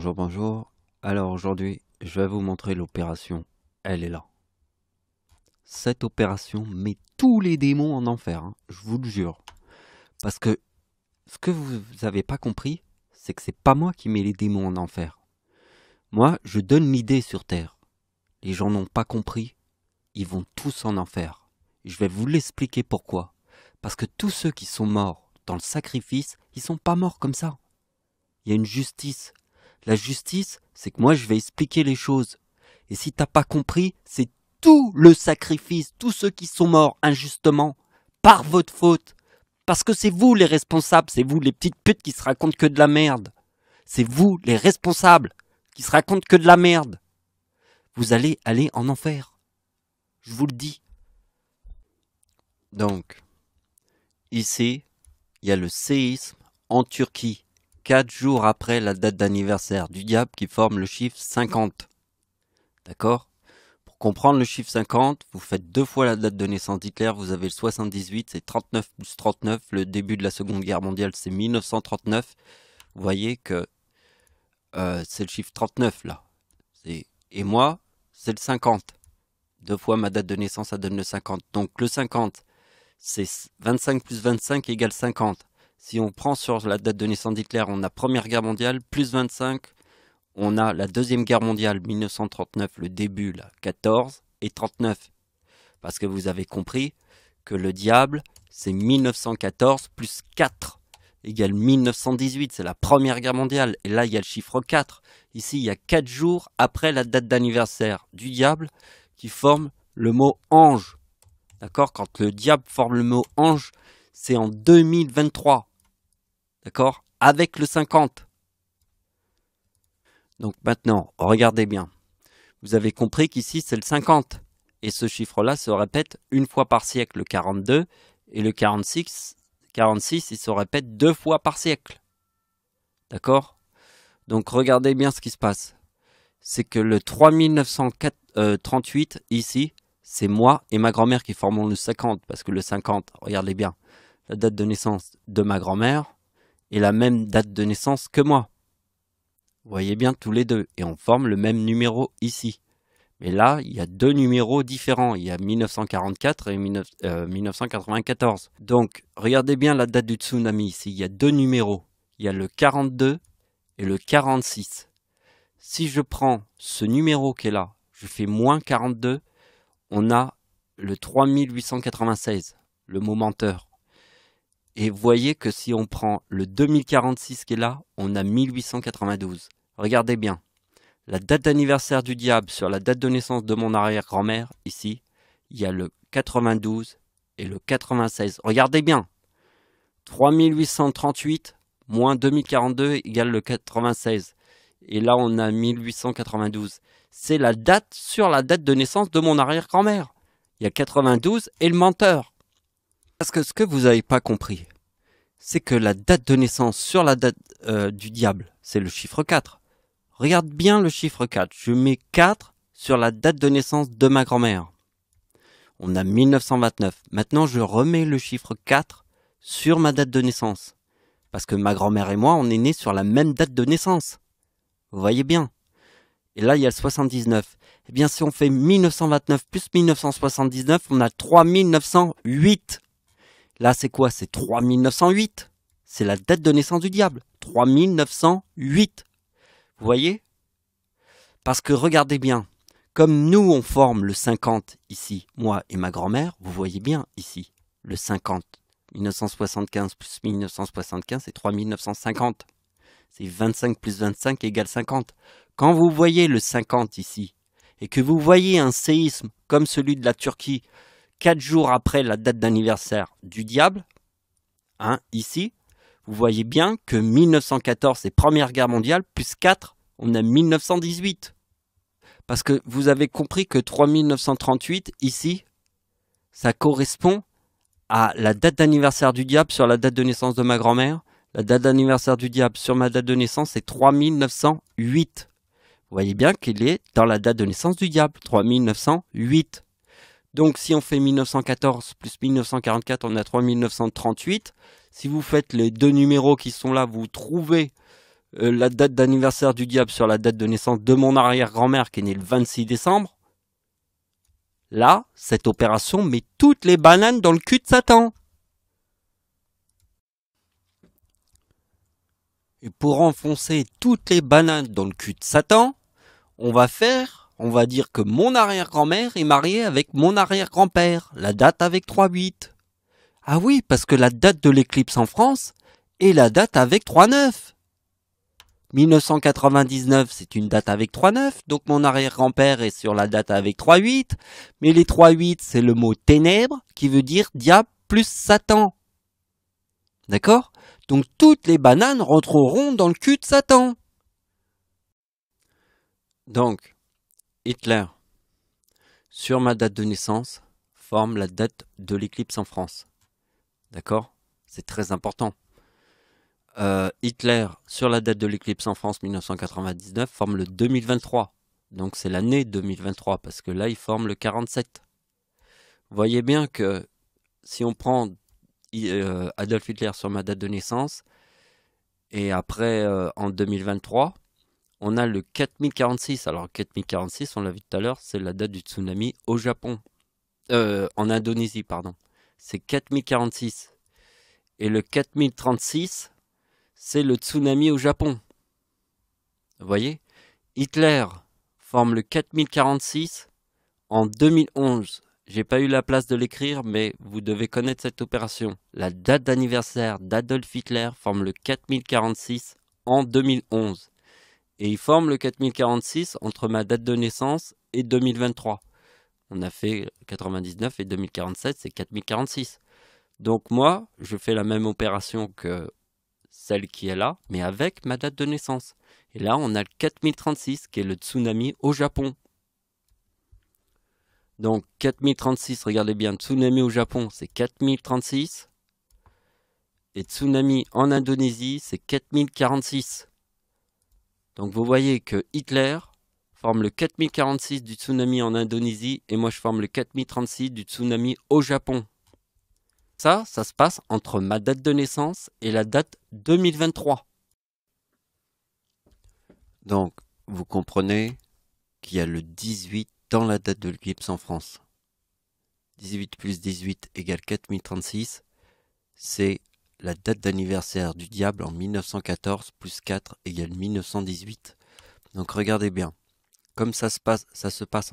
Bonjour, bonjour. Alors aujourd'hui, je vais vous montrer l'opération. Elle est là. Cette opération met tous les démons en enfer, hein, je vous le jure. Parce que ce que vous n'avez pas compris, c'est que c'est pas moi qui mets les démons en enfer. Moi, je donne l'idée sur Terre. Les gens n'ont pas compris, ils vont tous en enfer. Je vais vous l'expliquer pourquoi. Parce que tous ceux qui sont morts dans le sacrifice, ils sont pas morts comme ça. Il y a une justice. La justice, c'est que moi je vais expliquer les choses. Et si t'as pas compris, c'est tout le sacrifice, tous ceux qui sont morts injustement, par votre faute. Parce que c'est vous les responsables, c'est vous les petites putes qui se racontent que de la merde. C'est vous les responsables qui se racontent que de la merde. Vous allez aller en enfer. Je vous le dis. Donc, ici, il y a le séisme en Turquie. 4 jours après la date d'anniversaire du diable qui forme le chiffre 50. D'accord? Pour comprendre le chiffre 50, vous faites 2 fois la date de naissance d'Hitler, vous avez le 78, c'est 39 plus 39, le début de la Seconde Guerre mondiale c'est 1939. Vous voyez que c'est le chiffre 39 là. Et moi, c'est le 50. 2 fois ma date de naissance, ça donne le 50. Donc le 50, c'est 25 plus 25 égale 50. Si on prend sur la date de naissance d'Hitler, on a Première Guerre mondiale, plus 25, on a la Deuxième Guerre mondiale, 1939, le début, là, 14 et 39. Parce que vous avez compris que le diable, c'est 1914 plus 4 égale 1918, c'est la Première Guerre mondiale. Et là, il y a le chiffre 4. Ici, il y a 4 jours après la date d'anniversaire du diable qui forme le mot ange. D'accord? Quand le diable forme le mot ange, c'est en 2023. D'accord? Avec le 50. Donc maintenant, regardez bien. Vous avez compris qu'ici, c'est le 50. Et ce chiffre-là se répète une fois par siècle, le 42. Et le 46, il se répète 2 fois par siècle. D'accord? Donc regardez bien ce qui se passe. C'est que le 3938, ici, c'est moi et ma grand-mère qui formons le 50. Parce que le 50, regardez bien, la date de naissance de ma grand-mère est la même date de naissance que moi. Vous voyez bien tous les deux. Et on forme le même numéro ici. Mais là, il y a 2 numéros différents. Il y a 1944 et 1994. Donc, regardez bien la date du tsunami ici. Il y a 2 numéros. Il y a le 42 et le 46. Si je prends ce numéro qui est là, je fais moins 42, on a le 3896, le mot menteur. Et vous voyez que si on prend le 2046 qui est là, on a 1892. Regardez bien. La date d'anniversaire du diable sur la date de naissance de mon arrière-grand-mère, ici, il y a le 92 et le 96. Regardez bien. 3838 moins 2042 égale le 96. Et là, on a 1892. C'est la date sur la date de naissance de mon arrière-grand-mère. Il y a 92 et le menteur. Parce que ce que vous n'avez pas compris, c'est que la date de naissance sur la date du diable, c'est le chiffre 4. Regarde bien le chiffre 4. Je mets 4 sur la date de naissance de ma grand-mère. On a 1929. Maintenant, je remets le chiffre 4 sur ma date de naissance. Parce que ma grand-mère et moi, on est nés sur la même date de naissance. Vous voyez bien. Et là, il y a le 79. Eh bien, si on fait 1929 plus 1979, on a 3908. Là, c'est quoi? C'est 3908. C'est la date de naissance du diable. 3908. Vous voyez? Parce que regardez bien. Comme nous, on forme le 50 ici, moi et ma grand-mère, vous voyez bien ici, le 50. 1975 plus 1975, c'est 3950. C'est 25 plus 25 égale 50. Quand vous voyez le 50 ici, et que vous voyez un séisme comme celui de la Turquie, 4 jours après la date d'anniversaire du diable, hein, ici, vous voyez bien que 1914, c'est Première Guerre mondiale, plus 4, on a 1918. Parce que vous avez compris que 3938, ici, ça correspond à la date d'anniversaire du diable sur la date de naissance de ma grand-mère. La date d'anniversaire du diable sur ma date de naissance, c'est 3908. Vous voyez bien qu'il est dans la date de naissance du diable, 3908. Donc si on fait 1914 plus 1944, on a 3938. Si vous faites les deux numéros qui sont là, vous trouvez la date d'anniversaire du diable sur la date de naissance de mon arrière-grand-mère qui est née le 26 décembre, là, cette opération met toutes les bananes dans le cul de Satan. Et pour enfoncer toutes les bananes dans le cul de Satan, on va dire que mon arrière-grand-mère est mariée avec mon arrière-grand-père, la date avec 3-8. Ah oui, parce que la date de l'éclipse en France est la date avec 3-9. 1999, c'est une date avec 3-9, donc mon arrière-grand-père est sur la date avec 3-8, mais les 3-8, c'est le mot ténèbres, qui veut dire diable plus Satan. D'accord? Donc toutes les bananes rentreront dans le cul de Satan. Donc, Hitler, sur ma date de naissance, forme la date de l'éclipse en France. D'accord? C'est très important. Hitler, sur la date de l'éclipse en France 1999, forme le 2023. Donc c'est l'année 2023, parce que là, il forme le 47. Vous voyez bien que si on prend Adolf Hitler sur ma date de naissance, et après, en 2023, on a le 4046. Alors 4046, on l'a vu tout à l'heure, c'est la date du tsunami au Japon. En Indonésie, pardon. C'est 4046. Et le 4036, c'est le tsunami au Japon. Vous voyez? Hitler forme le 4046 en 2011. J'ai pas eu la place de l'écrire, mais vous devez connaître cette opération. La date d'anniversaire d'Adolf Hitler forme le 4046 en 2011. Et il forme le 4046 entre ma date de naissance et 2023. On a fait 99 et 2047, c'est 4046. Donc moi, je fais la même opération que celle qui est là, mais avec ma date de naissance. Et là, on a le 4036, qui est le tsunami au Japon. Donc 4036, regardez bien, tsunami au Japon, c'est 4036. Et tsunami en Indonésie, c'est 4046. Donc vous voyez que Hitler forme le 4046 du tsunami en Indonésie, et moi je forme le 4036 du tsunami au Japon. Ça se passe entre ma date de naissance et la date 2023. Donc, vous comprenez qu'il y a le 18 dans la date de l'éclipse en France. 18 plus 18 égale 4036. C'est la date d'anniversaire du diable en 1914 plus 4 égale 1918. Donc regardez bien. Comme ça se passe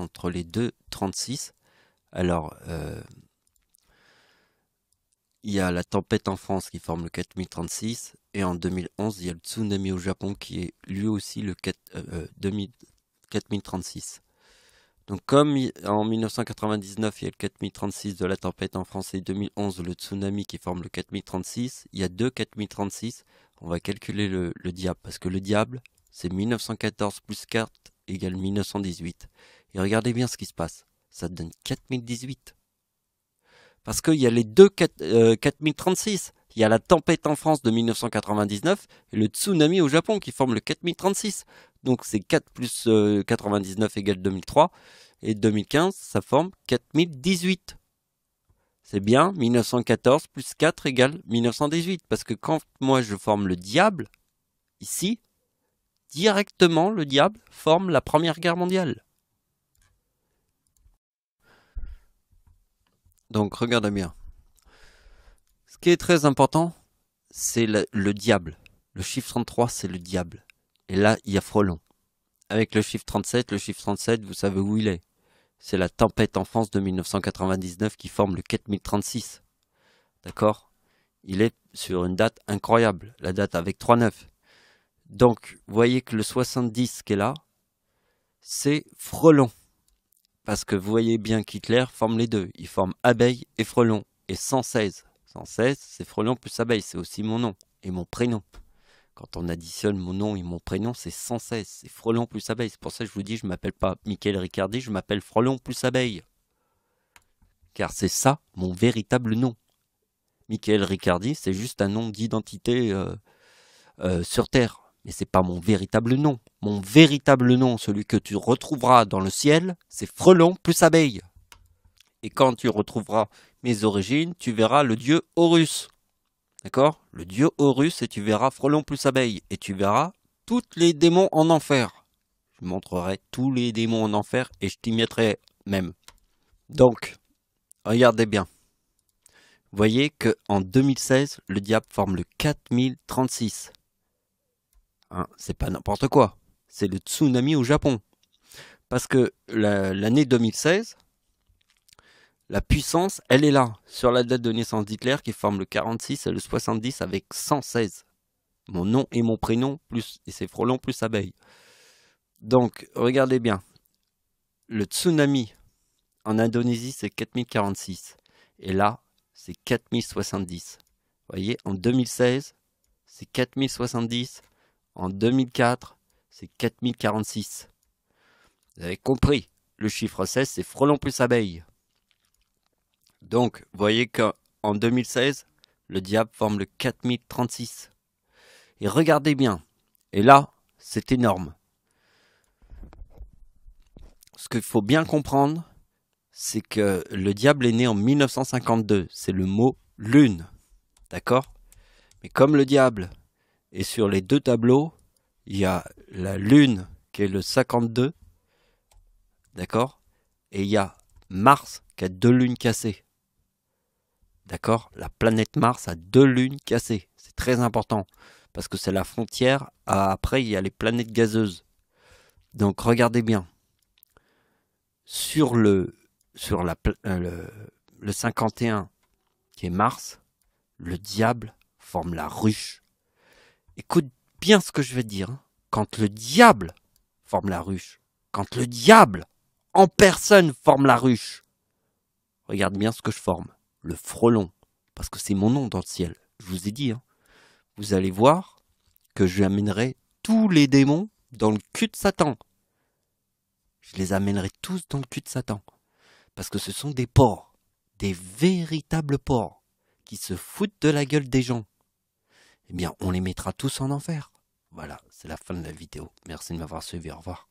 entre les deux 36. Alors, il y a la tempête en France qui forme le 4036, et en 2011, il y a le tsunami au Japon qui est lui aussi le 4036. Donc comme en 1999, il y a le 4036 de la tempête en France, et 2011, le tsunami qui forme le 4036, il y a deux 4036, on va calculer le diable, parce que le diable, c'est 1914 plus 4 égale 1918. Et regardez bien ce qui se passe, ça donne 4018. Parce qu'il y a les deux 4036. Il y a la tempête en France de 1999 et le tsunami au Japon qui forment le 4036. Donc c'est 4 plus 99 égale 2003. Et 2015, ça forme 4018. C'est bien 1914 plus 4 égale 1918. Parce que quand moi je forme le diable, ici, directement le diable forme la Première Guerre mondiale. Donc regardez bien. Ce qui est très important, c'est le diable. Le chiffre 33, c'est le diable. Et là, il y a Frelon. Avec le chiffre 37, vous savez où il est. C'est la tempête en France de 1999 qui forme le 4036. D'accord? Il est sur une date incroyable, la date avec 3-9. Donc, vous voyez que le 70 qui est là, c'est Frelon. Parce que vous voyez bien qu'Hitler forme les deux. Il forme abeille et frelon. Et 116. 116, c'est frelon plus abeille. C'est aussi mon nom et mon prénom. Quand on additionne mon nom et mon prénom, c'est 116. C'est frelon plus abeille. C'est pour ça que je vous dis, je ne m'appelle pas Michael Riccardi, je m'appelle frelon plus abeille. Car c'est ça mon véritable nom. Michael Riccardi, c'est juste un nom d'identité sur Terre. Mais c'est pas mon véritable nom. Mon véritable nom, celui que tu retrouveras dans le ciel, c'est frelon plus abeille. Et quand tu retrouveras mes origines, tu verras le dieu Horus. D'accord? Le dieu Horus, et tu verras frelon plus abeille. Et tu verras tous les démons en enfer. Je montrerai tous les démons en enfer et je t'y mettrai même. Donc, regardez bien. Vous voyez qu'en 2016, le diable forme le 4036. Hein, c'est pas n'importe quoi. C'est le tsunami au Japon. Parce que l'année 2016, la puissance, elle est là. Sur la date de naissance d'Hitler qui forme le 46 et le 70 avec 116. Mon nom et mon prénom, plus et c'est frelons plus abeilles. Donc, regardez bien. Le tsunami en Indonésie, c'est 4046. Et là, c'est 4070. Vous voyez, en 2016, c'est 4070. En 2004, c'est 4046. Vous avez compris. Le chiffre 16, c'est frelon plus abeille. Donc, vous voyez qu'en 2016, le diable forme le 4036. Et regardez bien. Et là, c'est énorme. Ce qu'il faut bien comprendre, c'est que le diable est né en 1952. C'est le mot lune. D'accord? Mais comme le diable est sur les deux tableaux, il y a la lune qui est le 52. D'accord? Et il y a Mars qui a 2 lunes cassées. D'accord? La planète Mars a 2 lunes cassées. C'est très important. Parce que c'est la frontière. Après, il y a les planètes gazeuses. Donc, regardez bien. Sur le 51 qui est Mars, le diable forme la ruche. Écoute bien ce que je vais te dire. Quand le diable forme la ruche, quand le diable en personne forme la ruche, regarde bien ce que je forme. Le frelon. Parce que c'est mon nom dans le ciel. Je vous ai dit. Hein. Vous allez voir que je amènerai tous les démons dans le cul de Satan. Je les amènerai tous dans le cul de Satan. Parce que ce sont des porcs. Des véritables porcs. Qui se foutent de la gueule des gens. Eh bien, on les mettra tous en enfer. Voilà, c'est la fin de la vidéo. Merci de m'avoir suivi. Au revoir.